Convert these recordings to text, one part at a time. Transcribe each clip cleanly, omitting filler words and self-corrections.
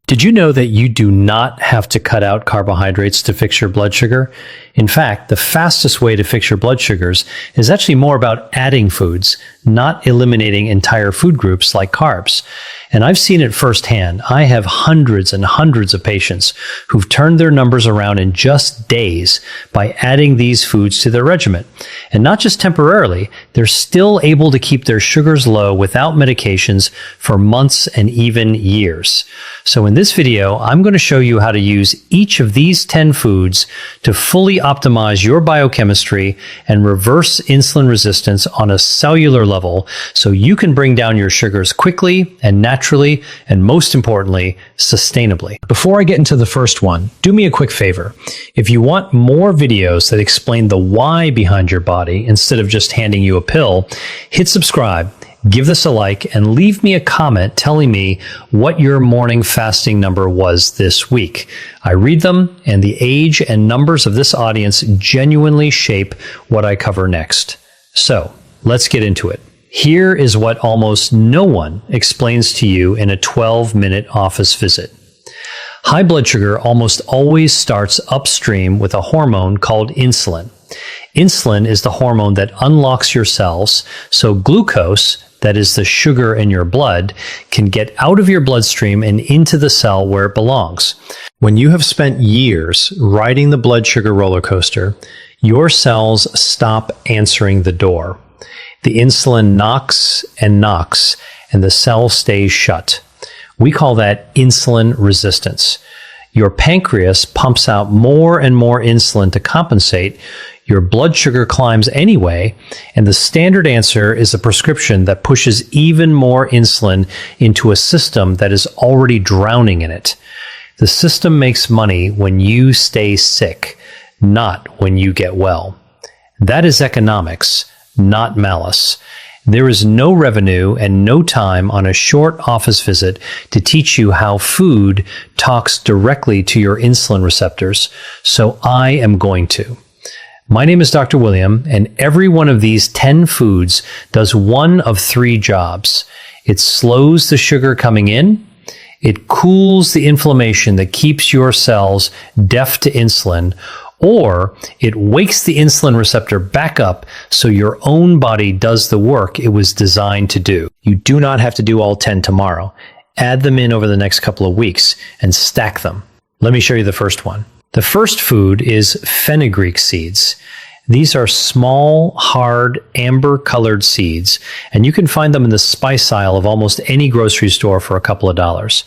Did you know that you do not have to cut out carbohydrates to fix your blood sugar? In fact, the fastest way to fix your blood sugars is actually more about adding foods, not eliminating entire food groups like carbs. And I've seen it firsthand. I have hundreds and hundreds of patients who've turned their numbers around in just days by adding these foods to their regimen. And not just temporarily, they're still able to keep their sugars low without medications for months and even years. So in this video, I'm going to show you how to use each of these 10 foods to fully optimize your biochemistry and reverse insulin resistance on a cellular level so you can bring down your sugars quickly and naturally, and most importantly, sustainably. Before I get into the first one, do me a quick favor. If you want more videos that explain the why behind your body instead of just handing you a pill, hit subscribe. Give this a like and leave me a comment telling me what your morning fasting number was this week. I read them, and the age and numbers of this audience genuinely shape what I cover next. So, let's get into it. Here is what almost no one explains to you in a 12-minute office visit. High blood sugar almost always starts upstream with a hormone called insulin. Insulin is the hormone that unlocks your cells, so glucose, that is the sugar in your blood, can get out of your bloodstream and into the cell where it belongs. When you have spent years riding the blood sugar roller coaster, your cells stop answering the door. The insulin knocks, and the cell stays shut. We call that insulin resistance. Your pancreas pumps out more and more insulin to compensate. Your blood sugar climbs anyway, and the standard answer is a prescription that pushes even more insulin into a system that is already drowning in it. The system makes money when you stay sick, not when you get well. That is economics, not malice. There is no revenue and no time on a short office visit to teach you how food talks directly to your insulin receptors, so I am going to. My name is Dr. William, and every one of these 10 foods does one of 3 jobs. It slows the sugar coming in, it cools the inflammation that keeps your cells deaf to insulin, or it wakes the insulin receptor back up so your own body does the work it was designed to do. You do not have to do all 10 tomorrow. Add them in over the next couple of weeks and stack them. Let me show you the first one. The first food is fenugreek seeds. These are small, hard, amber-colored seeds, and you can find them in the spice aisle of almost any grocery store for a couple of dollars.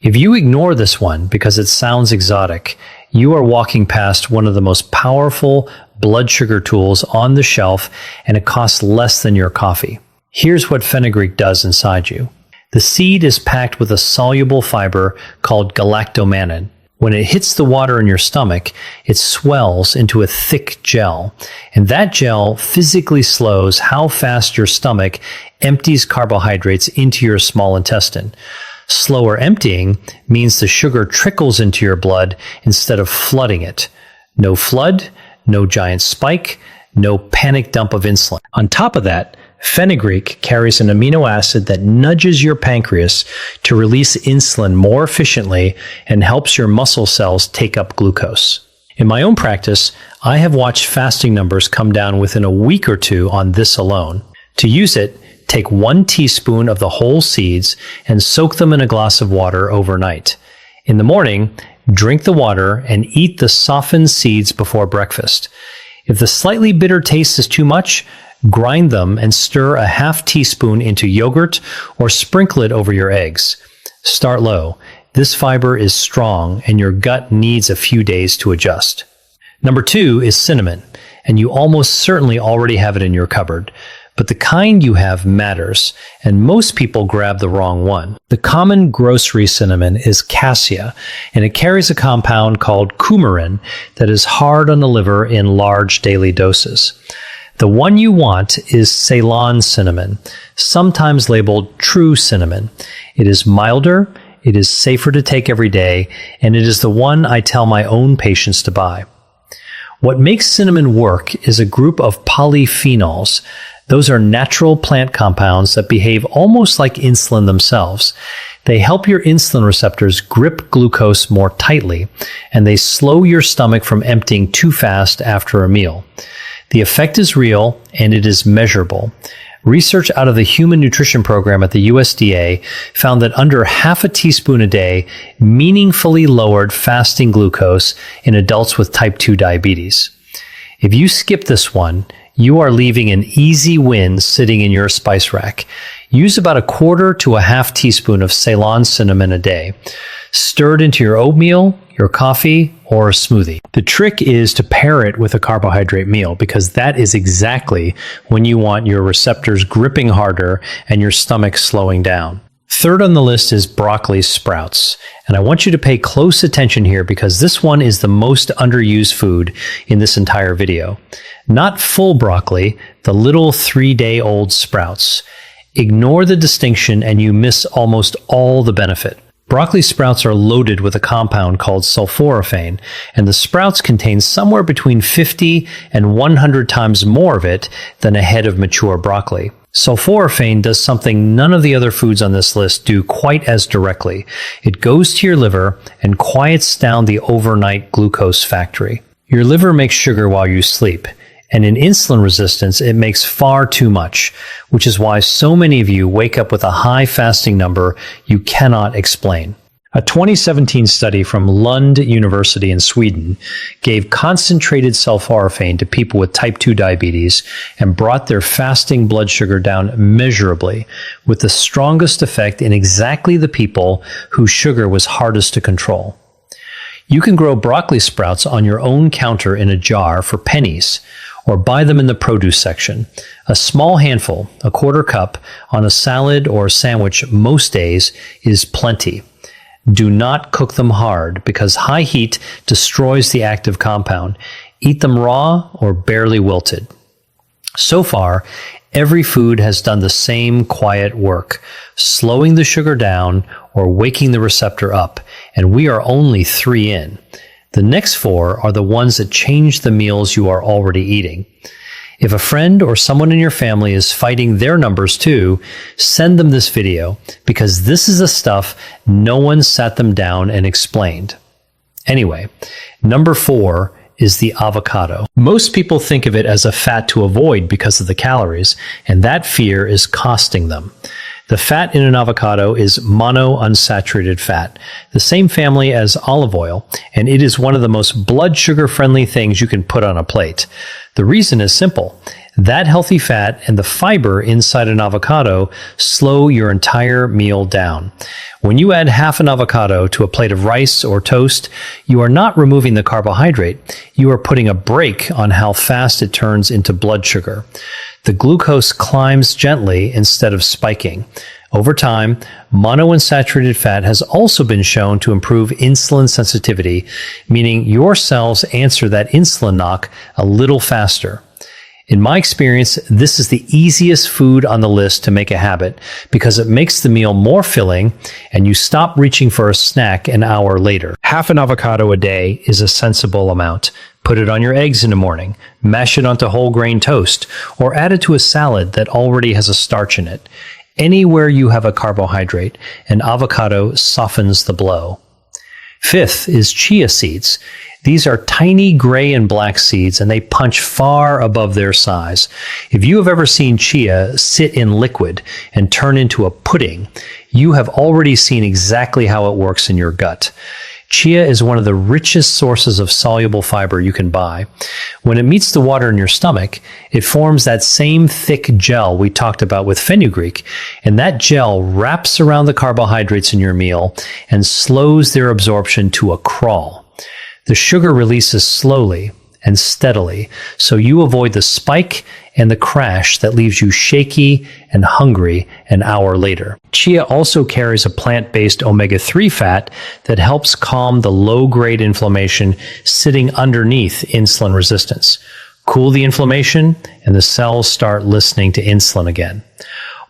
If you ignore this one because it sounds exotic, you are walking past one of the most powerful blood sugar tools on the shelf, and it costs less than your coffee. Here's what fenugreek does inside you. The seed is packed with a soluble fiber called galactomannan. When it hits the water in your stomach, it swells into a thick gel, and that gel physically slows how fast your stomach empties carbohydrates into your small intestine. Slower emptying means the sugar trickles into your blood instead of flooding it. No flood, no giant spike, no panic dump of insulin. On top of that, fenugreek carries an amino acid that nudges your pancreas to release insulin more efficiently and helps your muscle cells take up glucose. In my own practice, I have watched fasting numbers come down within a week or 2 on this alone. To use it, take 1 teaspoon of the whole seeds and soak them in a glass of water overnight. In the morning, drink the water and eat the softened seeds before breakfast. If the slightly bitter taste is too much, grind them and stir a half teaspoon into yogurt or sprinkle it over your eggs. Start low. This fiber is strong and your gut needs a few days to adjust. Number 2 is cinnamon, and you almost certainly already have it in your cupboard. But the kind you have matters, and most people grab the wrong one. The common grocery cinnamon is cassia, and it carries a compound called coumarin that is hard on the liver in large daily doses. The one you want is Ceylon cinnamon, sometimes labeled true cinnamon. It is milder, it is safer to take every day, and it is the one I tell my own patients to buy. What makes cinnamon work is a group of polyphenols. Those are natural plant compounds that behave almost like insulin themselves. They help your insulin receptors grip glucose more tightly, and they slow your stomach from emptying too fast after a meal. The effect is real, and it is measurable. Research out of the Human Nutrition Program at the USDA found that under half a teaspoon a day meaningfully lowered fasting glucose in adults with type 2 diabetes. If you skip this one, you are leaving an easy win sitting in your spice rack. Use about a quarter to a half teaspoon of Ceylon cinnamon a day. Stir it into your oatmeal, your coffee, or a smoothie. The trick is to pair it with a carbohydrate meal, because that is exactly when you want your receptors gripping harder and your stomach slowing down. Third on the list is broccoli sprouts. And I want you to pay close attention here, because this one is the most underused food in this entire video. Not full broccoli, the little 3-day-old sprouts. Ignore the distinction and you miss almost all the benefit. Broccoli sprouts are loaded with a compound called sulforaphane, and the sprouts contain somewhere between 50 and 100 times more of it than a head of mature broccoli. Sulforaphane does something none of the other foods on this list do quite as directly. It goes to your liver and quiets down the overnight glucose factory. Your liver makes sugar while you sleep, and in insulin resistance, it makes far too much, which is why so many of you wake up with a high fasting number you cannot explain. A 2017 study from Lund University in Sweden gave concentrated sulforaphane to people with type 2 diabetes and brought their fasting blood sugar down measurably, with the strongest effect in exactly the people whose sugar was hardest to control. You can grow broccoli sprouts on your own counter in a jar for pennies, or buy them in the produce section. A small handful, a quarter cup, on a salad or a sandwich most days is plenty. Do not cook them hard, because high heat destroys the active compound. Eat them raw or barely wilted. So far, every food has done the same quiet work, slowing the sugar down or waking the receptor up, and we are only 3 in. The next 4 are the ones that change the meals you are already eating. If a friend or someone in your family is fighting their numbers too, send them this video, because this is the stuff no one sat them down and explained. Anyway, number 4 is the avocado. Most people think of it as a fat to avoid because of the calories, and that fear is costing them. The fat in an avocado is monounsaturated fat, the same family as olive oil, and it is one of the most blood sugar friendly things you can put on a plate. The reason is simple. That healthy fat and the fiber inside an avocado slow your entire meal down. When you add half an avocado to a plate of rice or toast, you are not removing the carbohydrate. You are putting a brake on how fast it turns into blood sugar. The glucose climbs gently instead of spiking. Over time, monounsaturated fat has also been shown to improve insulin sensitivity, meaning your cells answer that insulin knock a little faster. In my experience, this is the easiest food on the list to make a habit, because it makes the meal more filling and you stop reaching for a snack an hour later. Half an avocado a day is a sensible amount. Put it on your eggs in the morning, mash it onto whole grain toast, or add it to a salad that already has a starch in it. Anywhere you have a carbohydrate, an avocado softens the blow. 5th is chia seeds. These are tiny gray and black seeds, and they punch far above their size. If you have ever seen chia sit in liquid and turn into a pudding, you have already seen exactly how it works in your gut. Chia is one of the richest sources of soluble fiber you can buy. When it meets the water in your stomach, it forms that same thick gel we talked about with fenugreek, and that gel wraps around the carbohydrates in your meal and slows their absorption to a crawl. The sugar releases slowly and steadily, so you avoid the spike and the crash that leaves you shaky and hungry an hour later. Chia also carries a plant-based omega-3 fat that helps calm the low-grade inflammation sitting underneath insulin resistance. Cool the inflammation, and the cells start listening to insulin again.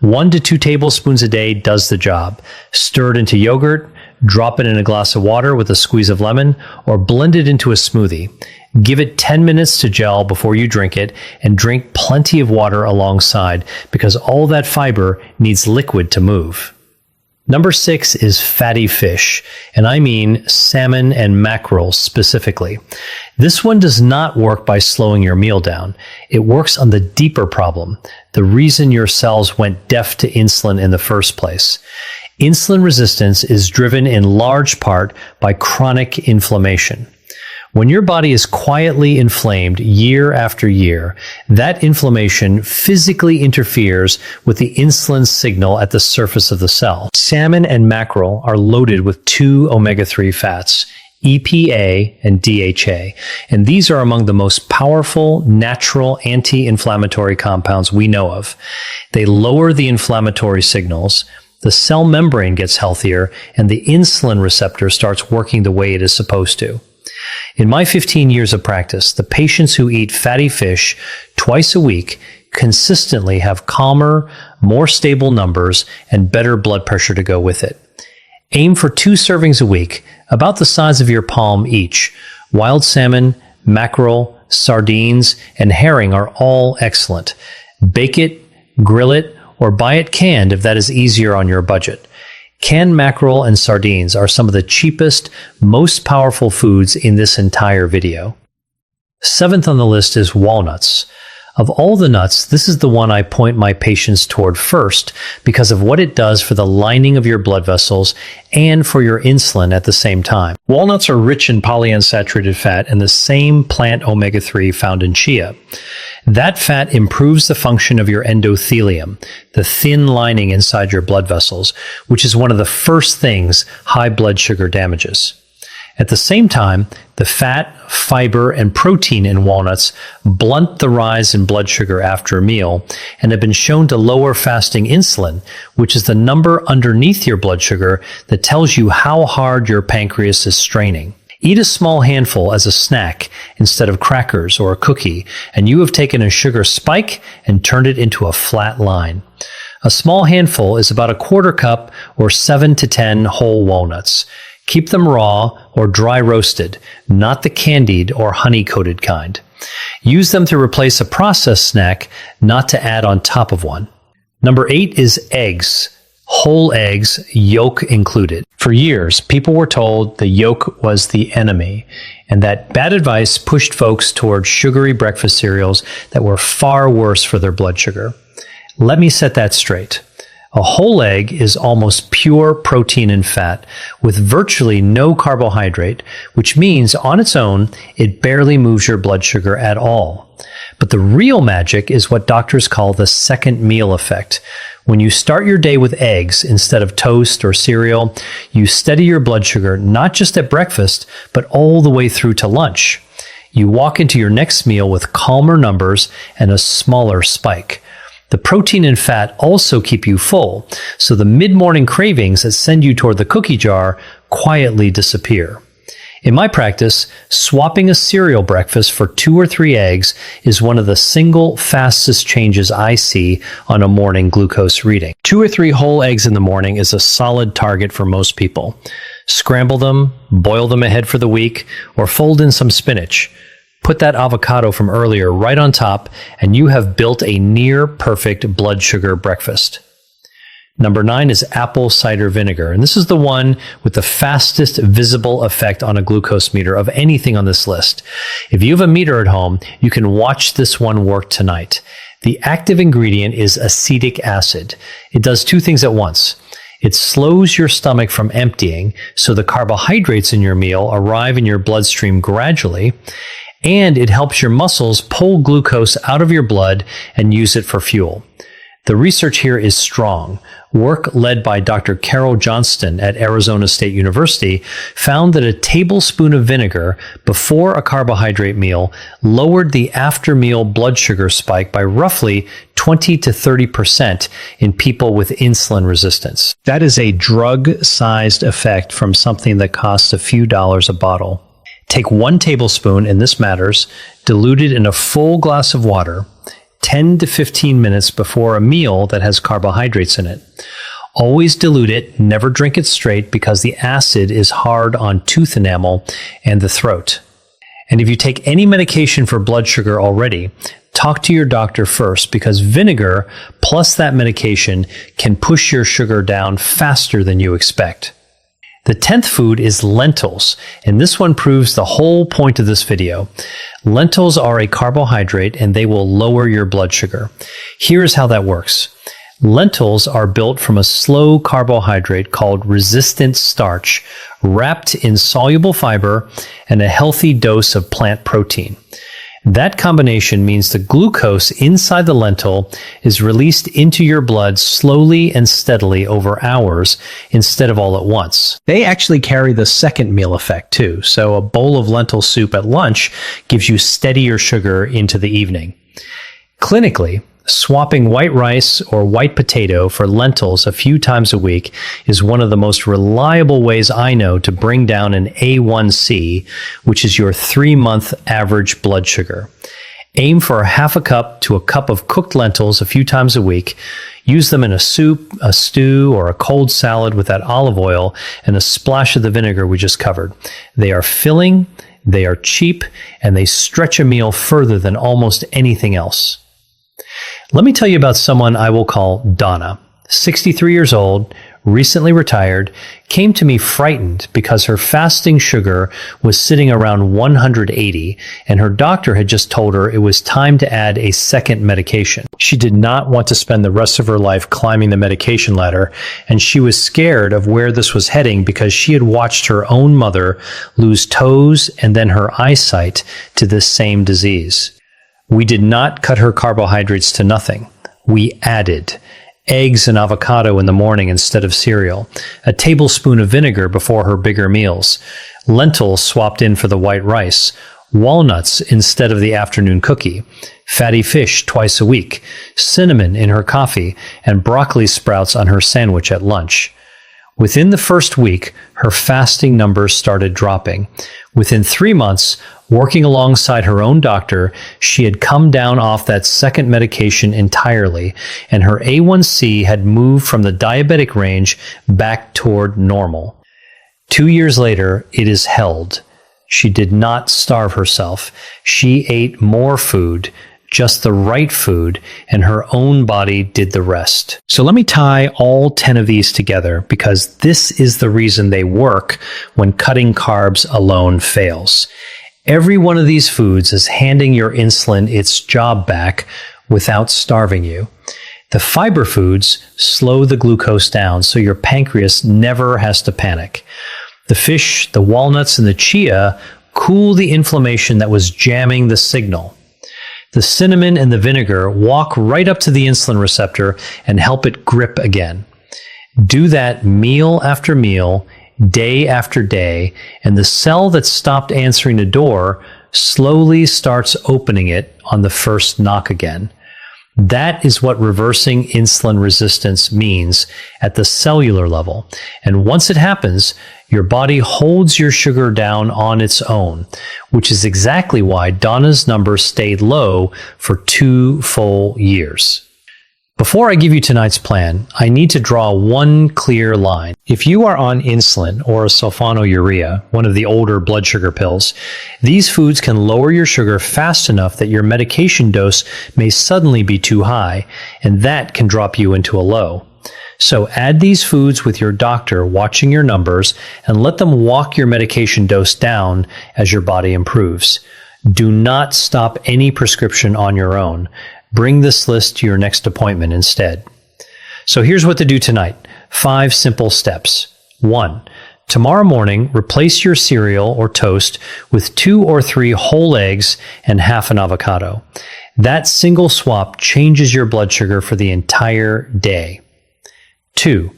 1 to 2 tablespoons a day does the job. Stir it into yogurt, drop it in a glass of water with a squeeze of lemon, or blend it into a smoothie. Give it 10 minutes to gel before you drink it, and drink plenty of water alongside, because all that fiber needs liquid to move. Number 6 is fatty fish, and I mean salmon and mackerel specifically. This one does not work by slowing your meal down. It works on the deeper problem, the reason your cells went deaf to insulin in the first place. Insulin resistance is driven in large part by chronic inflammation. When your body is quietly inflamed year after year, that inflammation physically interferes with the insulin signal at the surface of the cell. Salmon and mackerel are loaded with 2 omega-3 fats, EPA and DHA, and these are among the most powerful natural anti-inflammatory compounds we know of. They lower the inflammatory signals, the cell membrane gets healthier, and the insulin receptor starts working the way it is supposed to. In my 15 years of practice, the patients who eat fatty fish twice a week consistently have calmer, more stable numbers and better blood pressure to go with it. Aim for 2 servings a week, about the size of your palm each. Wild salmon, mackerel, sardines, and herring are all excellent. Bake it, grill it, or buy it canned if that is easier on your budget. Canned mackerel and sardines are some of the cheapest, most powerful foods in this entire video. 7th on the list is walnuts. Of all the nuts, this is the one I point my patients toward first because of what it does for the lining of your blood vessels and for your insulin at the same time. Walnuts are rich in polyunsaturated fat and the same plant omega-3 found in chia. That fat improves the function of your endothelium, the thin lining inside your blood vessels, which is one of the first things high blood sugar damages. At the same time, the fat, fiber, and protein in walnuts blunt the rise in blood sugar after a meal and have been shown to lower fasting insulin, which is the number underneath your blood sugar that tells you how hard your pancreas is straining. Eat a small handful as a snack instead of crackers or a cookie, and you have taken a sugar spike and turned it into a flat line. A small handful is about a quarter cup or 7 to 10 whole walnuts. Keep them raw or dry roasted, not the candied or honey-coated kind. Use them to replace a processed snack, not to add on top of one. Number 8 is eggs. Whole eggs, yolk included. For years, people were told the yolk was the enemy, and that bad advice pushed folks toward sugary breakfast cereals that were far worse for their blood sugar. Let me set that straight. A whole egg is almost pure protein and fat with virtually no carbohydrate, which means on its own, it barely moves your blood sugar at all. But the real magic is what doctors call the second meal effect. When you start your day with eggs instead of toast or cereal, you steady your blood sugar not just at breakfast, but all the way through to lunch. You walk into your next meal with calmer numbers and a smaller spike. The protein and fat also keep you full, so the mid-morning cravings that send you toward the cookie jar quietly disappear. In my practice, swapping a cereal breakfast for 2 or 3 eggs is one of the single fastest changes I see on a morning glucose reading. 2 or 3 whole eggs in the morning is a solid target for most people. Scramble them, boil them ahead for the week, or fold in some spinach. Put that avocado from earlier right on top, and you have built a near-perfect blood sugar breakfast. Number 9 is apple cider vinegar, and this is the one with the fastest visible effect on a glucose meter of anything on this list. If you have a meter at home, you can watch this one work tonight. The active ingredient is acetic acid. It does 2 things at once. It slows your stomach from emptying, so the carbohydrates in your meal arrive in your bloodstream gradually, and it helps your muscles pull glucose out of your blood and use it for fuel. The research here is strong. Work led by Dr. Carol Johnston at Arizona State University found that a tablespoon of vinegar before a carbohydrate meal lowered the after-meal blood sugar spike by roughly 20 to 30% in people with insulin resistance. That is a drug-sized effect from something that costs a few dollars a bottle. Take 1 tablespoon, and this matters, dilute it in a full glass of water 10 to 15 minutes before a meal that has carbohydrates in it. Always dilute it, never drink it straight because the acid is hard on tooth enamel and the throat. And if you take any medication for blood sugar already, talk to your doctor first, because vinegar plus that medication can push your sugar down faster than you expect. The 10th food is lentils, and this one proves the whole point of this video. Lentils are a carbohydrate and they will lower your blood sugar. Here's how that works. Lentils are built from a slow carbohydrate called resistant starch, wrapped in soluble fiber and a healthy dose of plant protein. That combination means the glucose inside the lentil is released into your blood slowly and steadily over hours instead of all at once. They actually carry the second meal effect too, so a bowl of lentil soup at lunch gives you steadier sugar into the evening. Clinically, swapping white rice or white potato for lentils a few times a week is one of the most reliable ways I know to bring down an A1C, which is your 3-month average blood sugar. Aim for a half a cup to a cup of cooked lentils a few times a week. Use them in a soup, a stew, or a cold salad with that olive oil and a splash of the vinegar we just covered. They are filling, they are cheap, and they stretch a meal further than almost anything else. Let me tell you about someone I will call Donna. 63 years old, recently retired, came to me frightened because her fasting sugar was sitting around 180, and her doctor had just told her it was time to add a second medication. She did not want to spend the rest of her life climbing the medication ladder, and she was scared of where this was heading because she had watched her own mother lose toes and then her eyesight to this same disease. We did not cut her carbohydrates to nothing. We added eggs and avocado in the morning instead of cereal, a tablespoon of vinegar before her bigger meals, lentils swapped in for the white rice, walnuts instead of the afternoon cookie, fatty fish twice a week, cinnamon in her coffee, and broccoli sprouts on her sandwich at lunch. Within the first week, her fasting numbers started dropping. Within 3 months, working alongside her own doctor, she had come down off that second medication entirely, and her A1C had moved from the diabetic range back toward normal. 2 years later, it is held. She did not starve herself. She ate more food, just the right food, and her own body did the rest. So let me tie all 10 of these together, because this is the reason they work when cutting carbs alone fails. Every one of these foods is handing your insulin its job back without starving you. The fiber foods slow the glucose down so your pancreas never has to panic. The fish, the walnuts, and the chia cool the inflammation that was jamming the signal. The cinnamon and the vinegar walk right up to the insulin receptor and help it grip again. Do that meal after meal, day after day, and the cell that stopped answering the door slowly starts opening it on the first knock again. That is what reversing insulin resistance means at the cellular level. And once it happens, your body holds your sugar down on its own, which is exactly why Donna's number stayed low for 2 full years. Before I give you tonight's plan, I need to draw one clear line. If you are on insulin or a sulfonylurea, one of the older blood sugar pills, these foods can lower your sugar fast enough that your medication dose may suddenly be too high, and that can drop you into a low. So add these foods with your doctor watching your numbers and let them walk your medication dose down as your body improves. Do not stop any prescription on your own. Bring this list to your next appointment instead. So here's what to do tonight. 5 simple steps. 1. Tomorrow morning, replace your cereal or toast with 2 or 3 whole eggs and half an avocado. That single swap changes your blood sugar for the entire day. 2.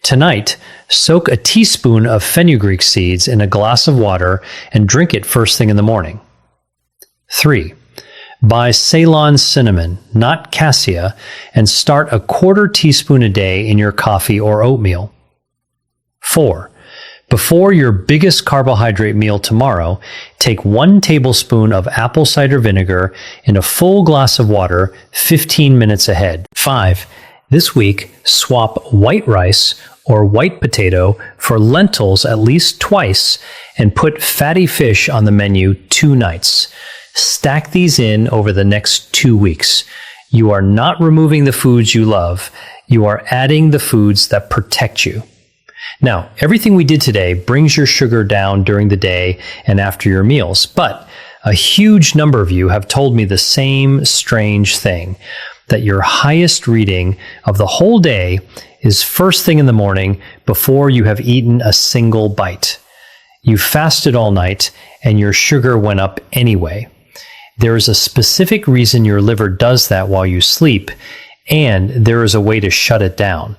Tonight, soak a teaspoon of fenugreek seeds in a glass of water and drink it first thing in the morning. 3. Buy Ceylon cinnamon, not cassia, and start a 1/4 teaspoon a day in your coffee or oatmeal. 4. Before your biggest carbohydrate meal tomorrow, take 1 tablespoon of apple cider vinegar in a full glass of water 15 minutes ahead. 5. This week, swap white rice or white potato for lentils at least twice and put fatty fish on the menu 2 nights. Stack these in over the next 2 weeks. You are not removing the foods you love. You are adding the foods that protect you. Now, everything we did today brings your sugar down during the day and after your meals, but a huge number of you have told me the same strange thing, that your highest reading of the whole day is first thing in the morning before you have eaten a single bite. You fasted all night and your sugar went up anyway. There is a specific reason your liver does that while you sleep, and there is a way to shut it down.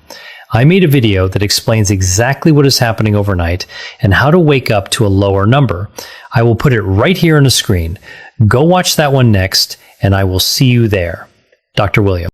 I made a video that explains exactly what is happening overnight and how to wake up to a lower number. I will put it right here on the screen. Go watch that one next, and I will see you there. Dr. William.